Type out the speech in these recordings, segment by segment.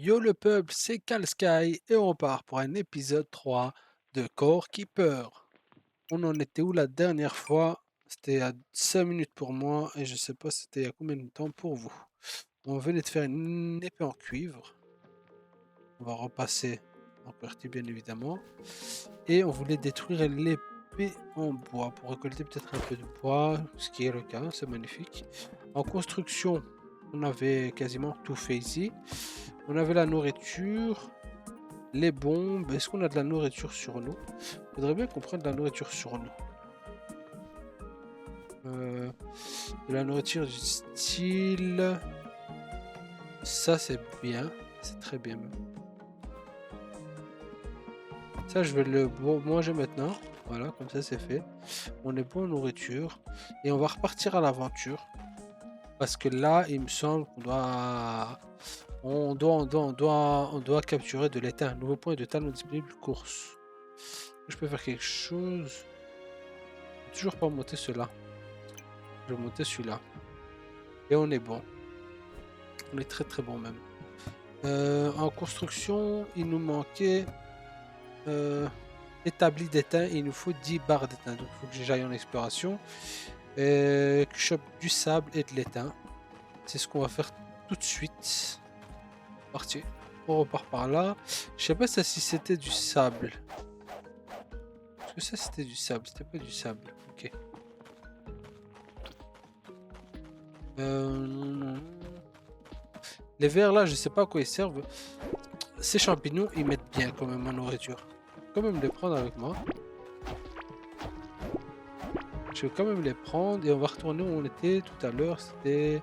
Yo le peuple, c'est Kalsky et on part pour un épisode 3 de Core Keeper. On en était où la dernière fois? C'était à 5 minutes pour moi et je sais pas c'était à combien de temps pour vous. On venait de faire une épée en cuivre. On va repasser en partie bien évidemment. Et on voulait détruire l'épée en bois pour récolter peut-être un peu de bois, ce qui est le cas, c'est magnifique. En construction, on avait quasiment tout fait ici. On avait la nourriture. Les bombes, est-ce qu'on a de la nourriture sur nous? Faudrait bien qu'on prenne de la nourriture sur nous. De la nourriture du style. Ça, c'est bien. C'est très bien même. Ça, je vais le manger maintenant. Voilà, comme ça, c'est fait. On est bon en nourriture. Et on va repartir à l'aventure. Parce que là, il me semble qu'on doit. On doit capturer de l'étain. Un nouveau point de talent disponible course. Je peux faire quelque chose. Toujours pas monter cela. Je vais monter celui-là. Et on est bon. On est très très bon même. En construction, il nous manquait établi d'étain. Il nous faut 10 barres d'étain. Donc il faut que j'aille en exploration. Que je chope du sable et de l'étain. C'est ce qu'on va faire tout de suite. Parti. On repart par là. Je sais pas si c'était du sable. Est-ce que ça c'était du sable? C'était pas du sable. Ok. Non. Les vers là, je sais pas à quoi ils servent. Ces champignons, ils mettent bien quand même ma nourriture. Je vais quand même les prendre avec moi. Je vais quand même les prendre et on va retourner où on était tout à l'heure. C'était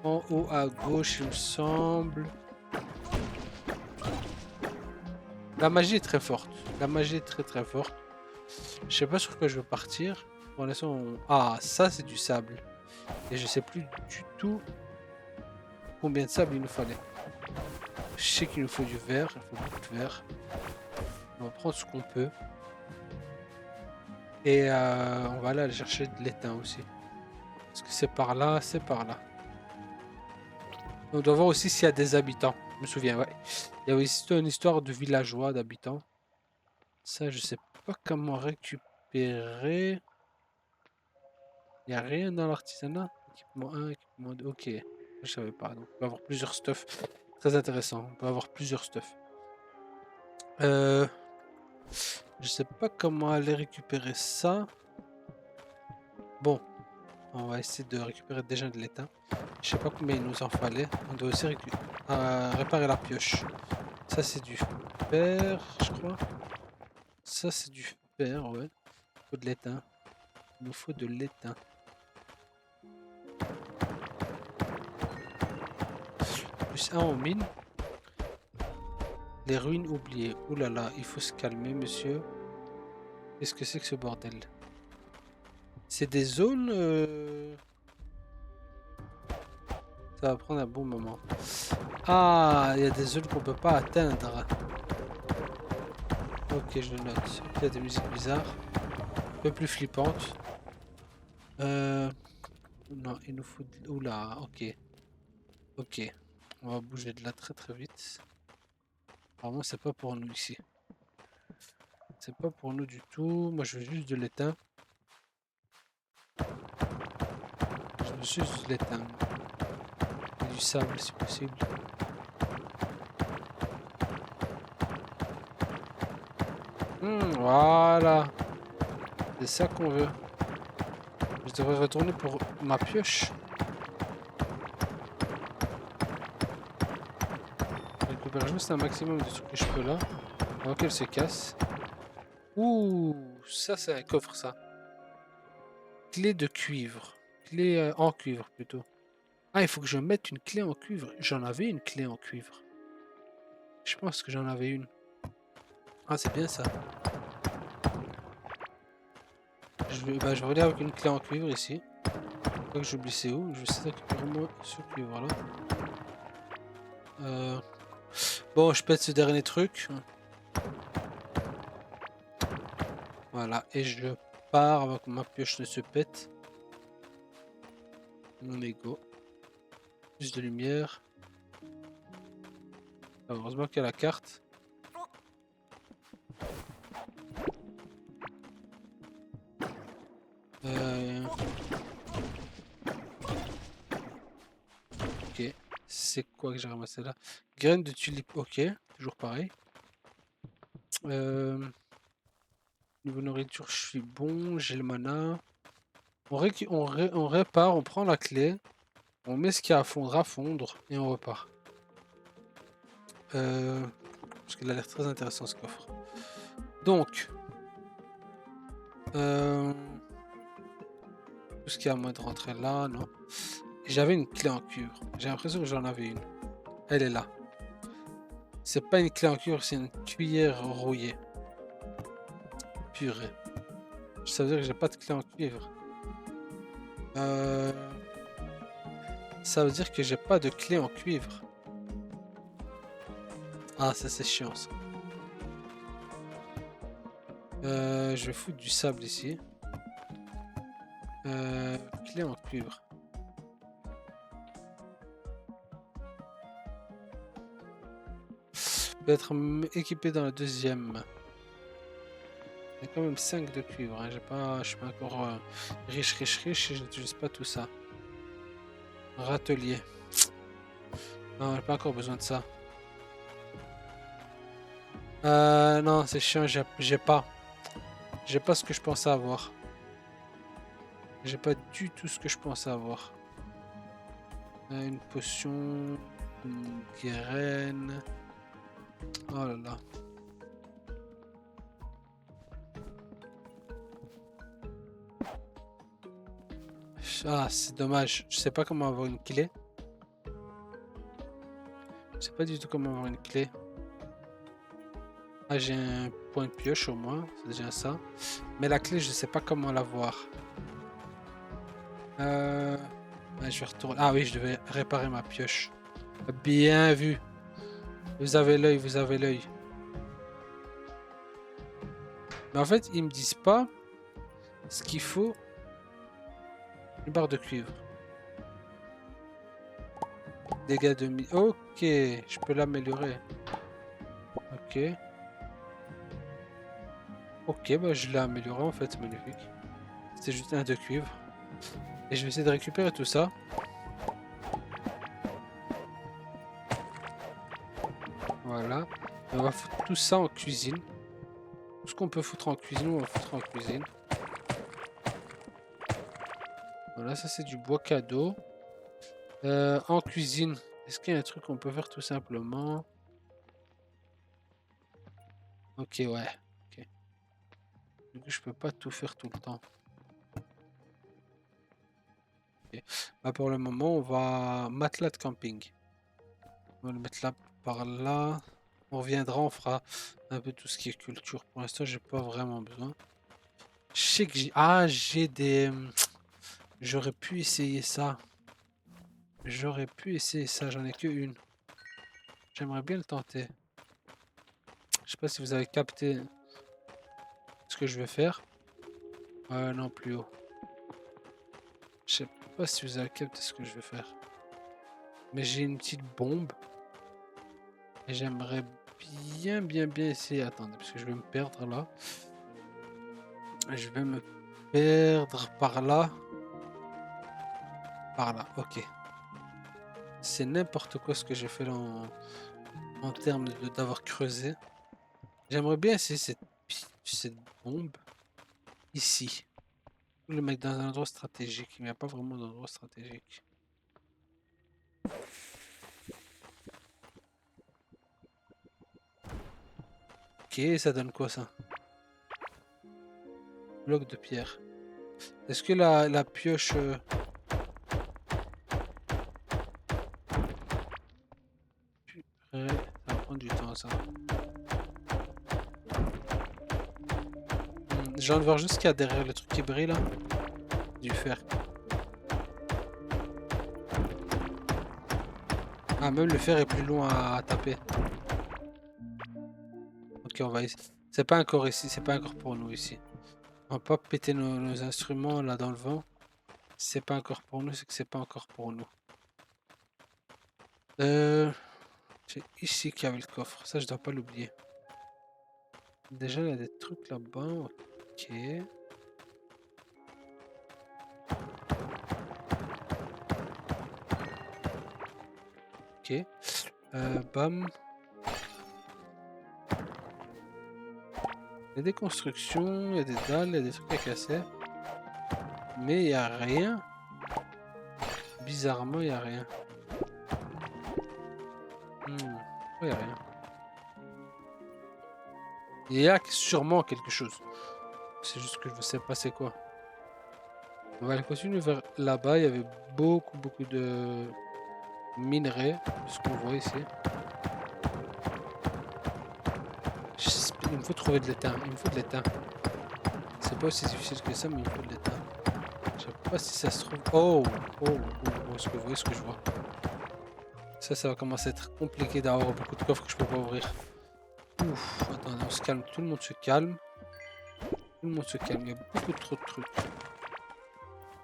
en haut à gauche, il me semble. La magie est très forte. La magie est très très forte. Je sais pas sur quoi je veux partir. Pour l'instant, ah, ça c'est du sable. Et je sais plus du tout combien de sable il nous fallait. Je sais qu'il nous faut du verre. Il faut beaucoup de verre. On va prendre ce qu'on peut. Et on va aller chercher de l'étain aussi. Parce que c'est par là, c'est par là. On doit voir aussi s'il y a des habitants. Je me souviens, ouais. Il y a aussi une histoire de villageois, d'habitants. Ça, je sais pas comment récupérer. Il n'y a rien dans l'artisanat. Équipement 1, équipement 2. Ok, je savais pas. Donc, on peut avoir plusieurs stuff. Très intéressant. On peut avoir plusieurs stuff. Euh, je sais pas comment aller récupérer ça. Bon, on va essayer de récupérer déjà de l'étain. Je sais pas combien il nous en fallait. On doit aussi réparer la pioche. Ça, c'est du fer, je crois. Ça, c'est du fer, ouais. Il faut de l'étain. Il nous faut de l'étain. Plus un en mine. Les ruines oubliées. Ouh là là, il faut se calmer, monsieur. Qu'est-ce que c'est que ce bordel? C'est des zones. Ça va prendre un bon moment. Ah, il y a des zones qu'on peut pas atteindre. Ok, je le note. Il y a des musiques bizarres. Un peu plus flippantes. Non, il nous faut. Oula, ok. Ok. On va bouger de là très très vite. Apparemment, c'est pas pour nous ici. C'est pas pour nous du tout. Moi, je veux juste de l'étain. Je veux juste de l'étain. Et du sable si possible. Voilà. C'est ça qu'on veut. Je devrais retourner pour ma pioche. Je récupère juste un maximum de ce que je peux là. Avant qu'elle se casse. Ouh, ça c'est un coffre ça. Clé de cuivre. Clé en cuivre plutôt. Ah, il faut que je mette une clé en cuivre. J'en avais une clé en cuivre. Je pense que j'en avais une. Ah, c'est bien ça. Je vais regarder avec une clé en cuivre ici. Faut que j'oublie c'est où. Je sais récupérer moi ce cuivre là. Bon, je pète ce dernier truc. Voilà, et je pars avant que ma pioche ne se pète. Mon ego. Plus de lumière. Heureusement qu'il y a la carte. Ok. C'est quoi que j'ai ramassé là? Graines de tulipe. Ok. Toujours pareil. Niveau nourriture, je suis bon. J'ai le mana. On répare, on prend la clé. On met ce qu'il y a à fondre et on repart. Parce qu'il a l'air très intéressant ce coffre. Donc, tout ce qui est à moins de rentrer là, non. J'avais une clé en cuivre. J'ai l'impression que j'en avais une. Elle est là. C'est pas une clé en cuivre, c'est une cuillère rouillée. Purée. Ça veut dire que j'ai pas de clé en cuivre. Ça veut dire que j'ai pas de clé en cuivre. Ah, ça c'est chiant ça. Je vais foutre du sable ici. Clé en cuivre. Peut être équipé dans la deuxième. Il y a quand même 5 de cuivre. Hein. Je suis pas encore riche et je n'utilise pas tout ça. Râtelier. Non, j'ai pas encore besoin de ça. Non, c'est chiant, j'ai pas. J'ai pas ce que je pensais avoir. J'ai pas du tout ce que je pensais avoir. Une potion, une graine. Oh là là. Ah, c'est dommage. Je sais pas comment avoir une clé. Je sais pas du tout comment avoir une clé. Ah, j'ai un point de pioche au moins, c'est déjà ça. Mais la clé, je sais pas comment l'avoir. Je vais retourner. Ah oui, je devais réparer ma pioche. Bien vu. Vous avez l'œil, vous avez l'œil. Mais en fait, ils me disent pas ce qu'il faut. Une barre de cuivre. Dégâts de mi. Ok, je peux l'améliorer. Ok. Ok, bah je l'ai amélioré en fait, c'est magnifique. C'était juste un de cuivre. Et je vais essayer de récupérer tout ça. Voilà. Et on va foutre tout ça en cuisine. Tout ce qu'on peut foutre en cuisine, on va foutre en cuisine. Voilà, ça c'est du bois cadeau. En cuisine, est-ce qu'il y a un truc qu'on peut faire tout simplement? Ok, ouais. Ok. Du coup, je peux pas tout faire tout le temps. Ok. Bah, pour le moment, on va matelas de camping. On va le mettre là par là. On reviendra, on fera un peu tout ce qui est culture. Pour l'instant, j'ai pas vraiment besoin. Je sais que j'ai... Ah, j'ai des... J'aurais pu essayer ça. J'aurais pu essayer ça, j'en ai que une. J'aimerais bien le tenter. Je sais pas si vous avez capté ce que je vais faire. Non, plus haut. Je sais pas si vous avez capté ce que je vais faire. Mais j'ai une petite bombe. Et j'aimerais bien essayer. Attendez, parce que je vais me perdre là. Je vais me perdre par là. Par là, ok. C'est n'importe quoi ce que j'ai fait là en termes d'avoir creusé. J'aimerais bien essayer cette bombe ici. Le mettre dans un endroit stratégique. Il n'y a pas vraiment d'endroit stratégique. Ok, ça donne quoi ça? Bloc de pierre. Est-ce que la pioche... Ouais, ça va prendre du temps ça. Je viens de voir juste qu'il y a derrière le truc qui brille là. Du fer. Ah, même le fer est plus long à taper. Ok, on va essayer. C'est pas encore ici, c'est pas encore pour nous ici. On va pas péter nos instruments là dans le vent. C'est pas encore pour nous, c'est que c'est pas encore pour nous. C'est ici qu'il y avait le coffre. Ça, je dois pas l'oublier. Déjà, il y a des trucs là-bas. Ok. Ok. Bam. Il y a des constructions, il y a des dalles, il y a des trucs à casser. Mais il n'y a rien. Bizarrement, il n'y a rien. Il n'y a rien. Il y a sûrement quelque chose. C'est juste que je ne sais pas c'est quoi. On va aller continuer vers là-bas. Il y avait beaucoup de minerais. Ce qu'on voit ici. Il me faut trouver de l'étain. Il me faut de l'étain. C'est pas aussi difficile que ça, mais il me faut de l'étain. Je sais pas si ça se trouve. Oh, est-ce que vous voyez ce que je vois? Ça va commencer à être compliqué d'avoir beaucoup de coffres que je peux pas ouvrir. Ouf, attendez, on se calme. Tout le monde se calme. Tout le monde se calme. Il y a beaucoup trop de trucs.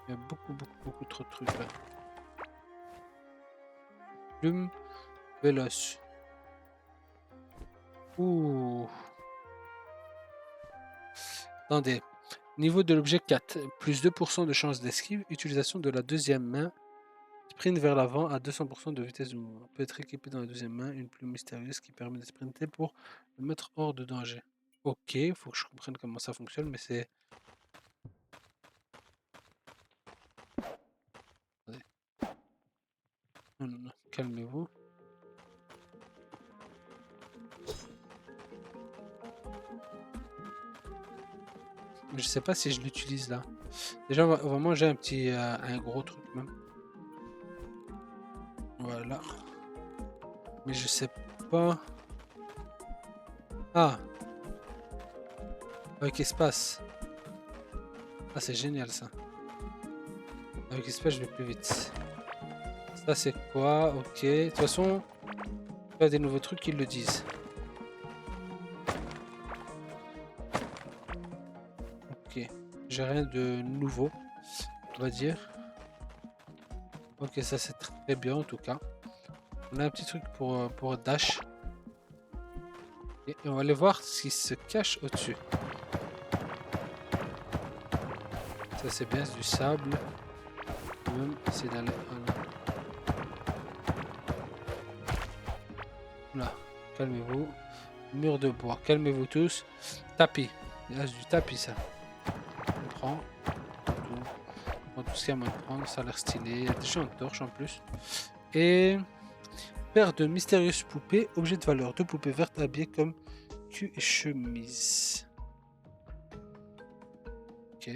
Il y a beaucoup trop de trucs là. Plume véloce. Ouh. Attendez. Niveau de l'objet 4. Plus 2% de chance d'esquive. Utilisation de la deuxième main. Sprint vers l'avant à 200% de vitesse de mouvement. Peut être équipé dans la deuxième main une plume mystérieuse qui permet de sprinter pour le mettre hors de danger. Ok, faut que je comprenne comment ça fonctionne, mais c'est... Attendez. Non, calmez-vous. Je sais pas si je l'utilise là. Déjà, on va manger un petit, un gros truc même. Voilà. Mais je sais pas. Ah, avec espace. Ah, c'est génial ça. Avec espace, je vais plus vite. Ça, c'est quoi? Ok. De toute façon, il y a des nouveaux trucs qui le disent. Ok. J'ai rien de nouveau, on va dire. Ok, ça c'est très bien en tout cas. On a un petit truc pour dash. Et on va aller voir ce qui se cache au-dessus. Ça c'est bien, c'est du sable. Même c'est dans les... Là, calmez-vous. Mur de bois, calmez-vous tous. Tapis. Il reste du tapis ça. On prend. On prend tout ce qu'il y a à moins de prendre. Ça a l'air stylé. Il y a déjà une torche en plus. Et... paire de mystérieuses poupées. Objet de valeur. Deux poupées vertes habillées comme cul et chemise. Ok.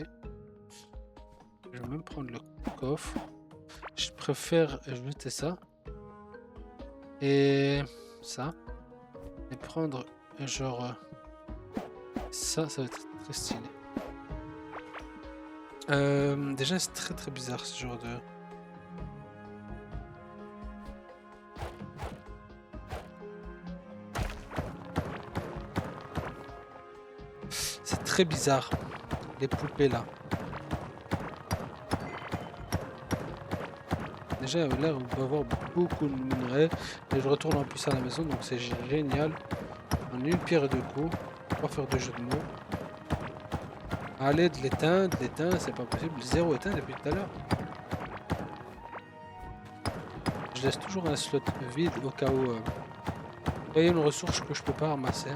Je vais même prendre le coffre. Je préfère jeter ça. Et ça. Et prendre genre ça va être très stylé. Déjà c'est très bizarre ce genre de... C'est très bizarre les poupées là. Déjà là on peut avoir beaucoup de minerais. Et je retourne en plus à la maison donc c'est génial. On a une pierre de coups. On va faire de jeu de mots. Allez, de l'étain, c'est pas possible. Zéro éteint depuis tout à l'heure. Je laisse toujours un slot vide au cas où il y a une ressource que je peux pas ramasser.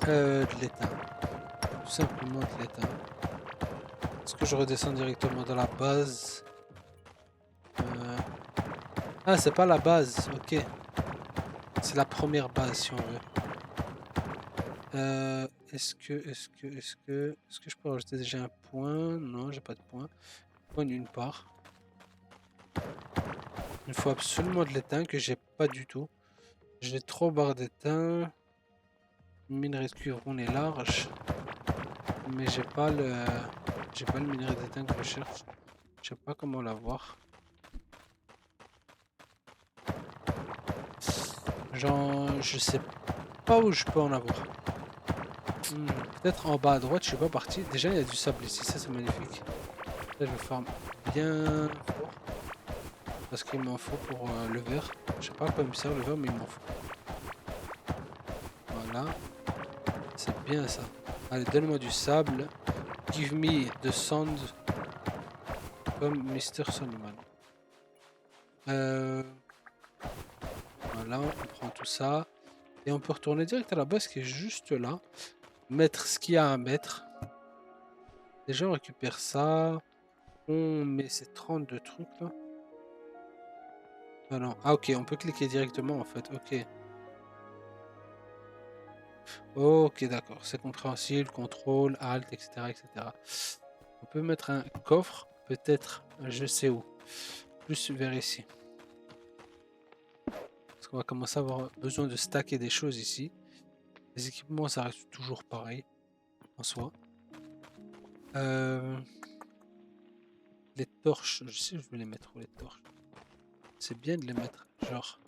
De l'étain. Tout simplement de l'étain. Est-ce que je redescends directement dans la base? Ah, c'est pas la base, ok. C'est la première base si on veut. Est-ce que je peux rajouter déjà un point? Non, j'ai pas de point. Point nulle part. Il faut absolument de l'étain que j'ai pas du tout. J'ai 3 barres d'étain. Minerai de cuivre, on est large. Mais j'ai pas le minerai d'étain que je cherche. Je sais pas comment l'avoir. Genre, je sais pas où je peux en avoir. Peut-être en bas à droite, je suis pas parti. Déjà, il y a du sable ici, ça c'est magnifique. Là, je me forme bien fort. Parce qu'il m'en faut pour le verre. Je sais pas à quoi il me sert le verre, mais il m'en faut. Voilà. C'est bien ça. Allez, donne-moi du sable. Give me the sand comme Mr. Sandman. Voilà, on prend tout ça. Et on peut retourner direct à la base qui est juste là. Mettre ce qu'il y a à mettre. Déjà, on récupère ça. On met ces 32 trucs là. Ah non. Ah ok, on peut cliquer directement en fait. Ok. Ok, d'accord. C'est compréhensible. Contrôle, Alt, etc., etc. On peut mettre un coffre. Peut-être, je sais où. Plus vers ici. Parce qu'on va commencer à avoir besoin de stacker des choses ici. Les équipements, ça reste toujours pareil en soi. Les torches, je sais, je vais les mettre où les torches. C'est bien de les mettre, genre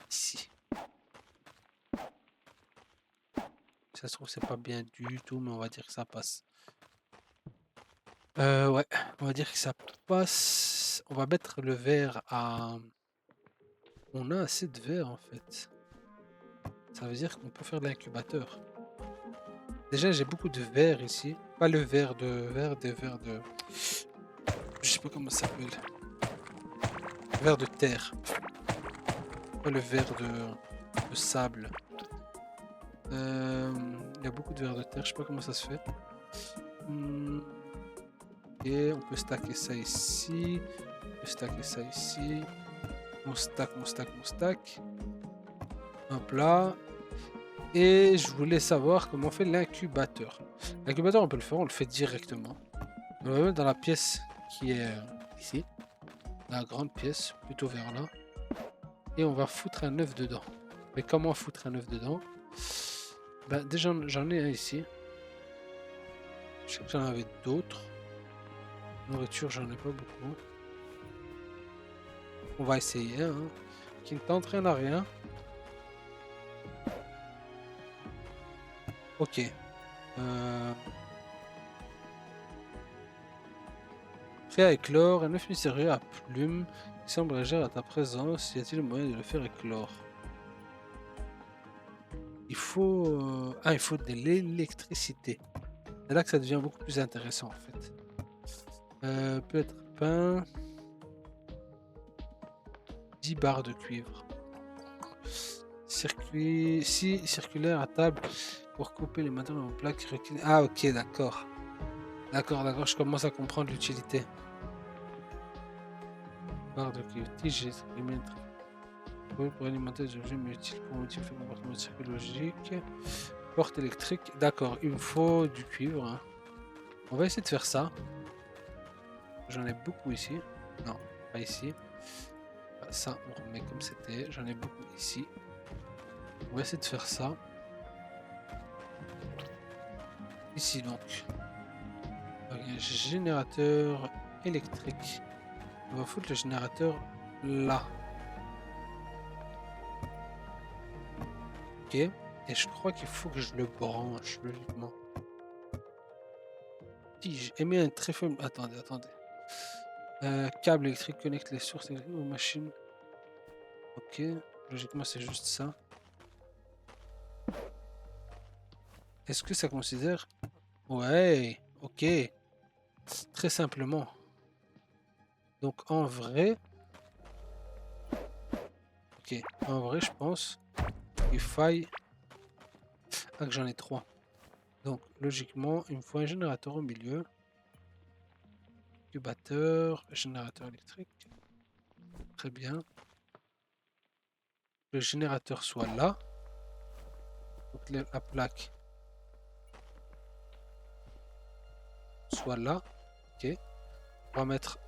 ici. Ça se trouve, c'est pas bien du tout, mais on va dire que ça passe. Ouais, on va dire que ça passe. On va mettre le verre à. On a assez de verre en fait. Ça veut dire qu'on peut faire de l'incubateur. Déjà, j'ai beaucoup de verre ici. Pas le verre de verre, des verres de. Je sais pas comment ça s'appelle. Verre de terre. Pas le verre de sable. Il y a beaucoup de verre de terre. Je sais pas comment ça se fait. Et on peut stacker ça ici. On peut stacker ça ici. On stack, on stack, on stack. Hop là. Et je voulais savoir comment on fait l'incubateur. L'incubateur, on peut le faire, on le fait directement. On va le mettre dans la pièce qui est ici. La grande pièce, plutôt vers là. Et on va foutre un œuf dedans. Mais comment foutre un œuf dedans? Ben, déjà, j'en ai un ici. Je sais que j'en avais d'autres. Nourriture, j'en ai pas beaucoup. On va essayer, hein. Qui ne tente rien à rien. Ok. Prêt à éclore, un œuf mystérieux à plumes qui semble réagir à ta présence. Y a-t-il moyen de le faire éclore? Il faut... Ah, il faut de l'électricité. C'est là que ça devient beaucoup plus intéressant en fait. Peut-être pain. 10 barres de cuivre. Circuit... Si, circulaire à table pour couper les matériaux en plaques. Ah ok, d'accord. D'accord, je commence à comprendre l'utilité. Barre de cuivre, tige pour alimenter des objets multiples pour modifier le comportement psychologique. Porte électrique, d'accord, il me faut du cuivre. Hein. On va essayer de faire ça. J'en ai beaucoup ici. Non, pas ici. Ça, on remet comme c'était. J'en ai beaucoup ici. On va essayer de faire ça. Ici donc. Un générateur électrique. On va foutre le générateur là. Ok. Et je crois qu'il faut que je le branche logiquement. Tige. Émet un très faible. Attendez. Câble électrique connecte les sources électriques aux machines. Ok. Logiquement, c'est juste ça. Est-ce que ça considère? Ouais. Ok. Très simplement. Donc en vrai. Ok. En vrai, je pense qu'il faille. Ah, que j'en ai 3. Donc logiquement, il me faut un générateur au milieu. Incubateur, générateur électrique. Très bien. Le générateur soit là. Donc la plaque soit là. Ok. On va mettre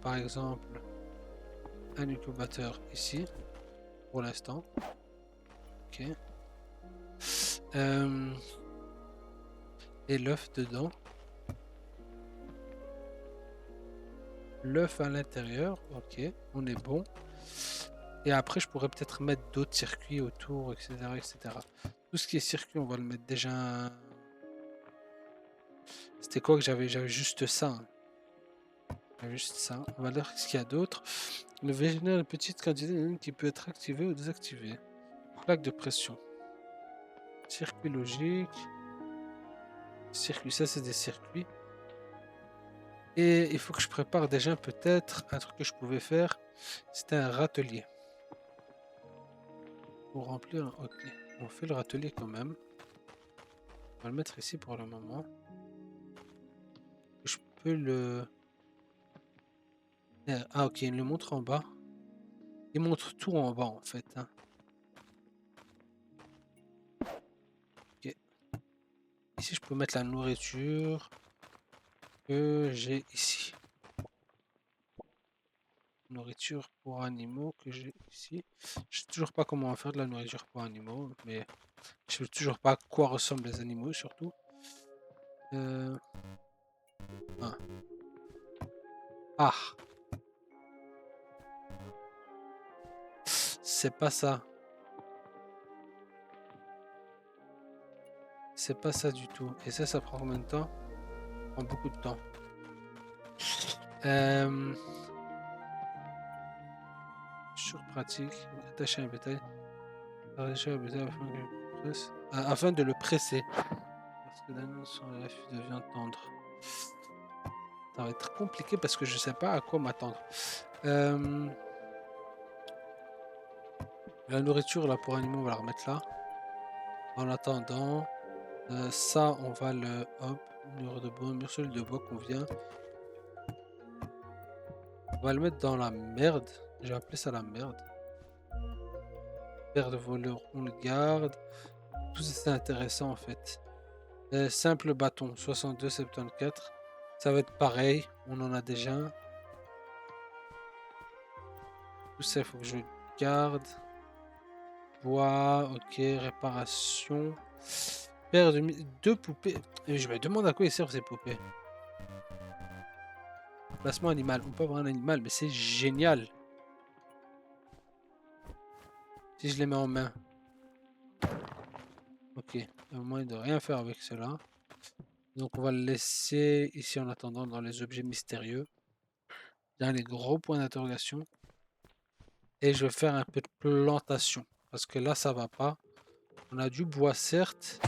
par exemple un incubateur ici pour l'instant. Ok. Et l'œuf dedans. L'œuf à l'intérieur. Ok. On est bon. Et après, je pourrais peut-être mettre d'autres circuits autour, etc., etc. Tout ce qui est circuit, on va le mettre déjà. C'était quoi que j'avais? J'avais juste ça. Hein. Il y a juste ça. On va voir ce qu'il y a d'autre. Le V génère une petite quantité qui peut être activée ou désactivée. Plaque de pression. Circuit logique. Circuit, ça c'est des circuits. Et il faut que je prépare déjà peut-être un truc que je pouvais faire. C'était un râtelier. Pour remplir, ok. On fait le râtelier quand même. On va le mettre ici pour le moment. Je peux le... Ah ok, il le montre en bas. Il montre tout en bas en fait. Hein. Ok. Ici je peux mettre la nourriture que j'ai ici. Nourriture pour animaux que j'ai ici. Je sais toujours pas comment on va faire de la nourriture pour animaux, mais je sais toujours pas à quoi ressemblent les animaux surtout. Ah. Ah, c'est pas ça. C'est pas ça du tout. Et ça prend combien de temps? Ça prend beaucoup de temps. Sur pratique, attacher un bétail. Attacher un bétail afin de le presser. Parce que l'animal sur l'affût de viande tendre. Ça va être compliqué parce que je sais pas à quoi m'attendre. La nourriture là pour animaux, on va la remettre là. En attendant, ça on va le hop, mur de bois, mur de bois qu'on vient. On va le mettre dans la merde. J'ai appelé ça la merde. Paire de voleurs, on le garde. Tout ça c'est intéressant en fait. Simple bâton, 62,74. Ça va être pareil, on en a déjà un. Tout ça, il faut que je garde. Bois, ok, réparation. Paire de deux poupées. Et je me demande à quoi ils servent ces poupées. Placement animal. On peut avoir un animal, mais c'est génial. Si je les mets en main. Ok, il y a moyen de rien faire avec cela. Donc on va le laisser ici en attendant dans les objets mystérieux. Dans les gros points d'interrogation. Et je vais faire un peu de plantation. Parce que là, ça va pas. On a du bois, certes.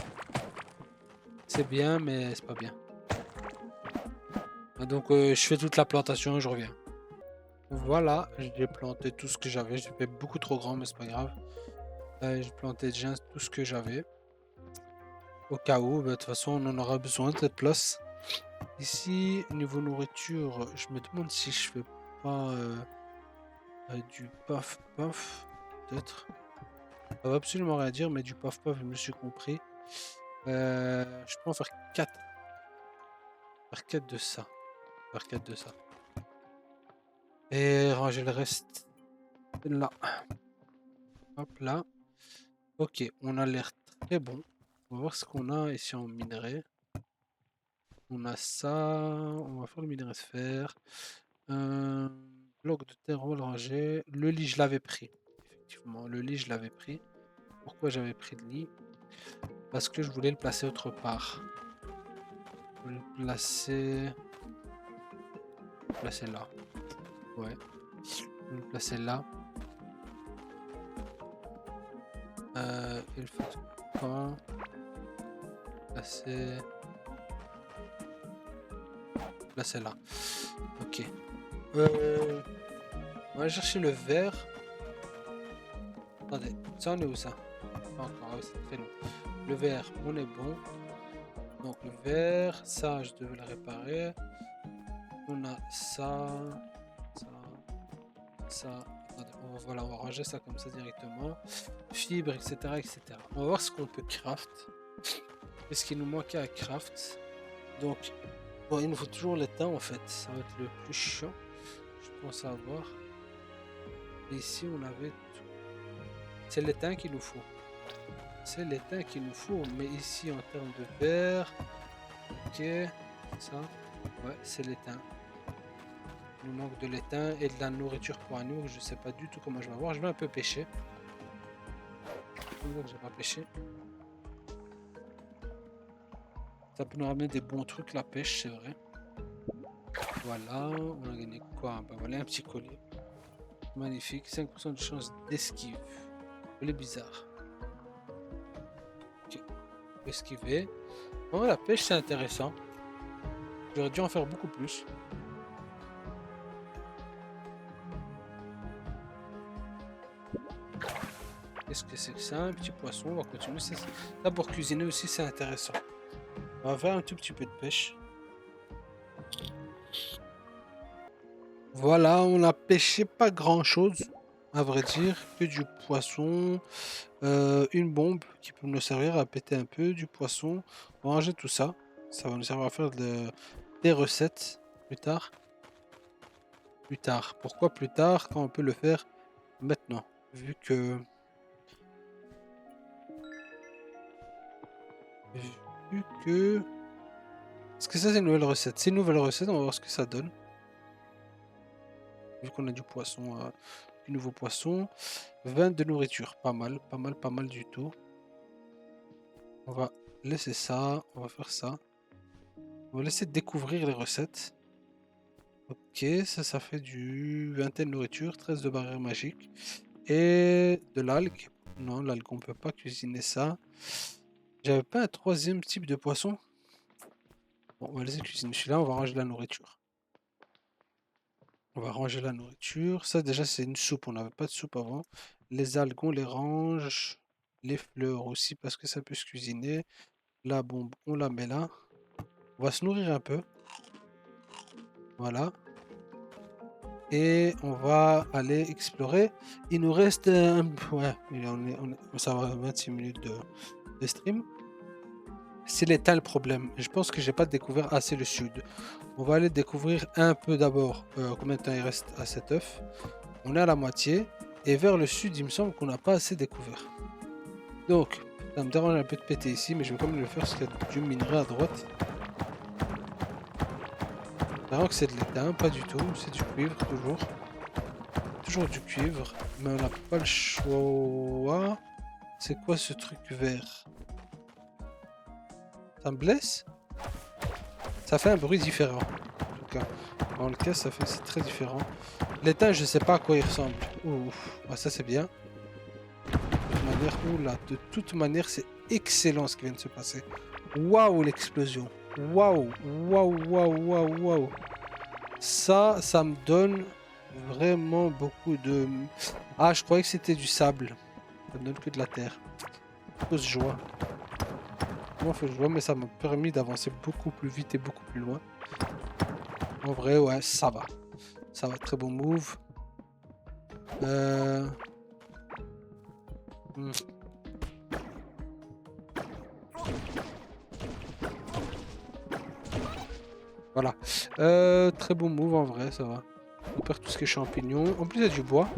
C'est bien, mais c'est pas bien. Donc je fais toute la plantation et je reviens. Voilà, j'ai planté tout ce que j'avais. J'ai fait beaucoup trop grand, mais c'est pas grave. J'ai planté déjà tout ce que j'avais. Au cas où, de toute façon, on en aura besoin de cette place. Ici, niveau nourriture, je me demande si je fais pas du paf paf, peut-être. Ça va absolument rien dire, mais du paf paf, je me suis compris. Je peux en faire 4. Faire 4 de ça. Faire 4 de ça. Et ranger le reste là. Hop là. Ok, on a l'air très bon. On va voir ce qu'on a ici en minerai. On a ça. On va faire le minerai sphère. Bloc de terre, on va le ranger. Le lit, je l'avais pris. Effectivement, le lit, je l'avais pris. Pourquoi j'avais pris le lit? Parce que je voulais le placer autre part. Je voulais le placer là. Ouais. Je vais le placer là. Il faut quoi? Placer là. Ok. On va chercher le verre. Attendez, ça on est où ça? Pas encore, ah oui, c'est très long. Le verre, on est bon. Donc le verre, ça je devais le réparer. On a ça, ça. Attendez, voilà, on va ranger ça comme ça directement. Fibres, etc., etc. On va voir ce qu'on peut craft. Qu'est-ce qu'il nous manquait à craft? Donc, bon, il nous faut toujours l'étain en fait. Ça va être le plus chiant. Je pense avoir. Et ici, on avait tout. C'est l'étain qu'il nous faut. C'est l'étain qu'il nous faut. Mais ici, en termes de verre, ok, ça, ouais, c'est l'étain. Il nous manque de l'étain et de la nourriture pour un nous. Je sais pas du tout comment je vais avoir. Je vais un peu pêcher. Je vais pas pêcher. Ça peut nous ramener des bons trucs, la pêche, c'est vrai. Voilà, on a gagné quoi? Ben voilà, un petit collier. Magnifique, 5% de chance d'esquive. Elle est bizarre. Ok, esquiver. Bon, la pêche, c'est intéressant. J'aurais dû en faire beaucoup plus. Qu'est-ce que c'est que ça? Un petit poisson, on va continuer. Là, pour cuisiner aussi, c'est intéressant. On va faire un tout petit peu de pêche. Voilà, on a pêché pas grand-chose, à vrai dire, que du poisson, une bombe qui peut nous servir à péter un peu, du poisson. On va ranger tout ça. Ça va nous servir à faire des recettes plus tard. Plus tard. Pourquoi plus tard quand on peut le faire maintenant? Vu que... Vu que... Est-ce que ça c'est une nouvelle recette? C'est une nouvelle recette, on va voir ce que ça donne. Vu qu'on a du poisson, du nouveau poisson. 20 de nourriture, pas mal, pas mal, pas mal du tout. On va laisser ça, on va faire ça. On va laisser découvrir les recettes. Ok, ça fait du 21 de nourriture, 13 de barrière magique. Et de l'algue. Non, l'algue, on peut pas cuisiner ça. J'avais pas un troisième type de poisson. Bon, on va laisser cuisiner celui-là, on va ranger la nourriture. On va ranger la nourriture. Ça, déjà, c'est une soupe. On n'avait pas de soupe avant. Les algues, on les range. Les fleurs aussi, parce que ça peut se cuisiner. La bombe, on la met là. On va se nourrir un peu. Voilà. Et on va aller explorer. Il nous reste un... Ouais, ça va 26 minutes de stream. C'est l'état le problème. Je pense que j'ai pas découvert assez le sud. On va aller découvrir un peu d'abord combien de temps il reste à cet œuf. On est à la moitié. Et vers le sud, il me semble qu'on n'a pas assez découvert. Donc, ça me dérange un peu de péter ici, mais je vais quand même le faire parce qu'il y a du minerai à droite. Alors que c'est de l'étain, pas du tout. C'est du cuivre, toujours. Toujours du cuivre. Mais on n'a pas le choix. C'est quoi ce truc vert? Ça me blesse? Ça fait un bruit différent. En tout cas, dans le cas, c'est très différent. L'étain, je sais pas à quoi il ressemble. Ouf, ah, ça c'est bien. Oula, de toute manière, c'est excellent ce qui vient de se passer. Waouh, l'explosion. Waouh, waouh, waouh, waouh, waouh. Ça me donne vraiment beaucoup de... Ah, je croyais que c'était du sable. Ça me donne que de la terre. Fausse joie. Vraiment fausse joie, mais ça m'a permis d'avancer beaucoup plus vite et beaucoup plus loin. En vrai, ouais, ça va. Ça va, très bon move. Hmm. Voilà. Très bon move en vrai, ça va. On perd tout ce qui est champignons. En plus, il y a du bois.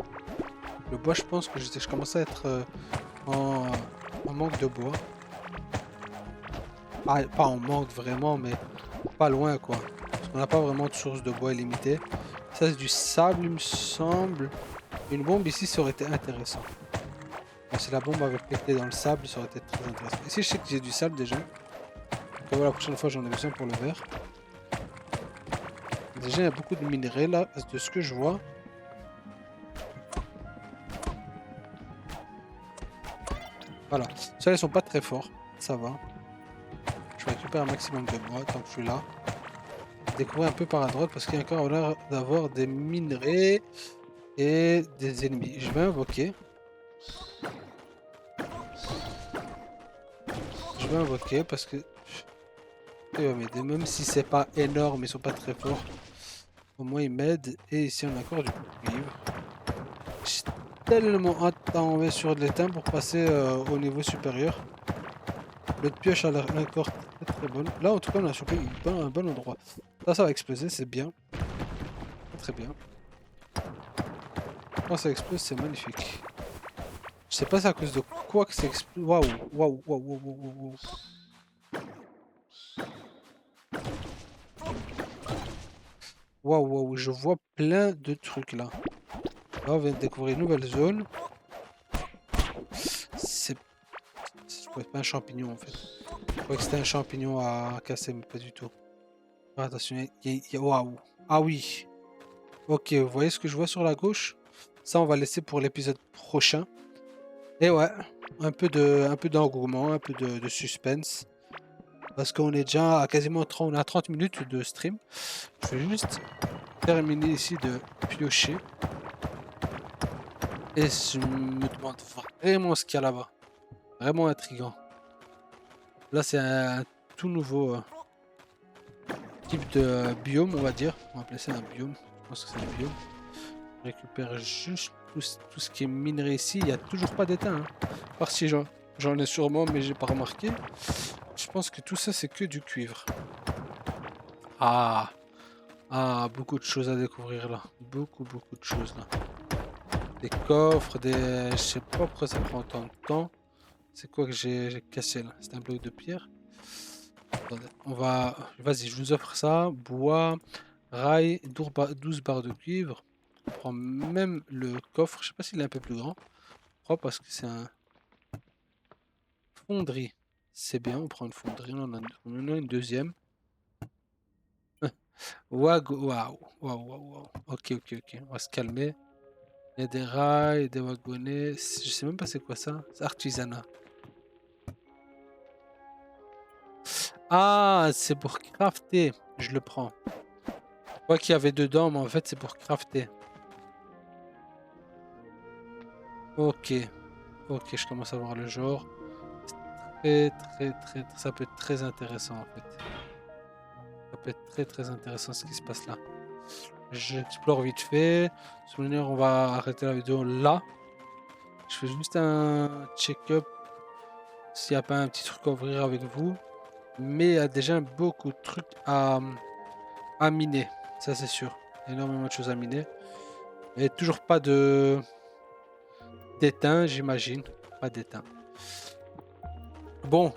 Le bois, je pense que je commençais à être en manque de bois. Ah, pas en manque vraiment, mais pas loin quoi. Parce qu'on n'a pas vraiment de source de bois illimitée. Ça, c'est du sable, il me semble. Une bombe ici, ça aurait été intéressant. Bon, si la bombe avait pété dans le sable, ça aurait été très intéressant. Ici, je sais que j'ai du sable déjà. Donc, voilà, la prochaine fois, j'en ai besoin pour le verre. Déjà, il y a beaucoup de minerais là, de ce que je vois. Voilà. Ceux-là, ils sont pas très forts. Ça va. Je récupère un maximum de bois tant que je suis là. Découvrir un peu par la droite parce qu'il y a encore l'air d'avoir des minerais et des ennemis. Je vais invoquer. Je vais invoquer parce que... Il va m'aider. Même si c'est pas énorme, ils sont pas très forts. Au moins, ils m'aident. Et ici, on a encore du cuivre. J'ai tellement hâte d'enlever sur de l'étain pour passer au niveau supérieur. L'autre pioche a l'air encore très très bonne. Là, en tout cas, on a chopé un bon endroit. Ça va exploser, c'est bien. Très bien. Quand ça explose, c'est magnifique. Je sais pas c'est à cause de quoi que ça explose. Waouh, waouh, waouh, waouh, waouh, waouh. Waouh, waouh, je vois plein de trucs là. Là, on vient de découvrir une nouvelle zone. C'est... Ça doit être pas un champignon en fait. Je croyais que c'était un champignon à casser, mais pas du tout. Ah, attention, waouh. Ah oui. Ok, vous voyez ce que je vois sur la gauche? Ça, on va laisser pour l'épisode prochain. Et ouais, un peu d'engouement, un peu de suspense. Parce qu'on est déjà à quasiment 30, on a 30 minutes de stream. Je vais juste terminer ici de piocher. Et je me demande vraiment ce qu'il y a là-bas. Vraiment intriguant. Là, c'est un tout nouveau type de biome, on va dire. On va appeler ça un biome. Je pense que c'est un biome. Je récupère juste tout ce qui est minerai ici. Il n'y a toujours pas d'étain. Par si j'en ai sûrement, mais j'ai pas remarqué. Je pense que tout ça, c'est que du cuivre. Ah, ah, beaucoup de choses à découvrir là. Beaucoup de choses là. Des coffres, des... Je sais pas pourquoi ça prend autant de temps. C'est quoi que j'ai cassé là? C'est un bloc de pierre. Attendez, on va... Vas-y, je vous offre ça. Bois, rail, 12 barres de cuivre. On prend même le coffre. Je sais pas s'il est un peu plus grand. Je crois parce que c'est un fonderie. C'est bien, on prend une fonderie. On en a une deuxième. Waouh. Ok. On va se calmer. Il y a des rails, des wagonnets. Je sais même pas c'est quoi ça. C'est artisanat. Ah, c'est pour crafter. Je le prends. Je crois qu'il y avait dedans, mais en fait, c'est pour crafter. Ok. Ok, je commence à voir le genre. Ça peut être très intéressant en fait. Ça peut être très intéressant ce qui se passe là. J'explore vite fait. De toute manière, on va arrêter la vidéo là. Je fais juste un check-up s'il n'y a pas un petit truc à ouvrir avec vous. Mais il y a déjà beaucoup de trucs à miner. Ça, c'est sûr. Énormément de choses à miner. Et toujours pas d'étain, j'imagine. Pas d'étain. Bon,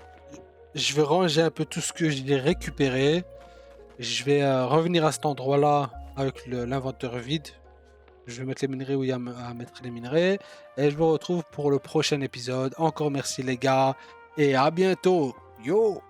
je vais ranger un peu tout ce que j'ai récupéré. Je vais revenir à cet endroit-là avec l'inventaire vide. Je vais mettre les minerais où il y a à mettre les minerais. Et je vous retrouve pour le prochain épisode. Encore merci les gars. Et à bientôt. Yo!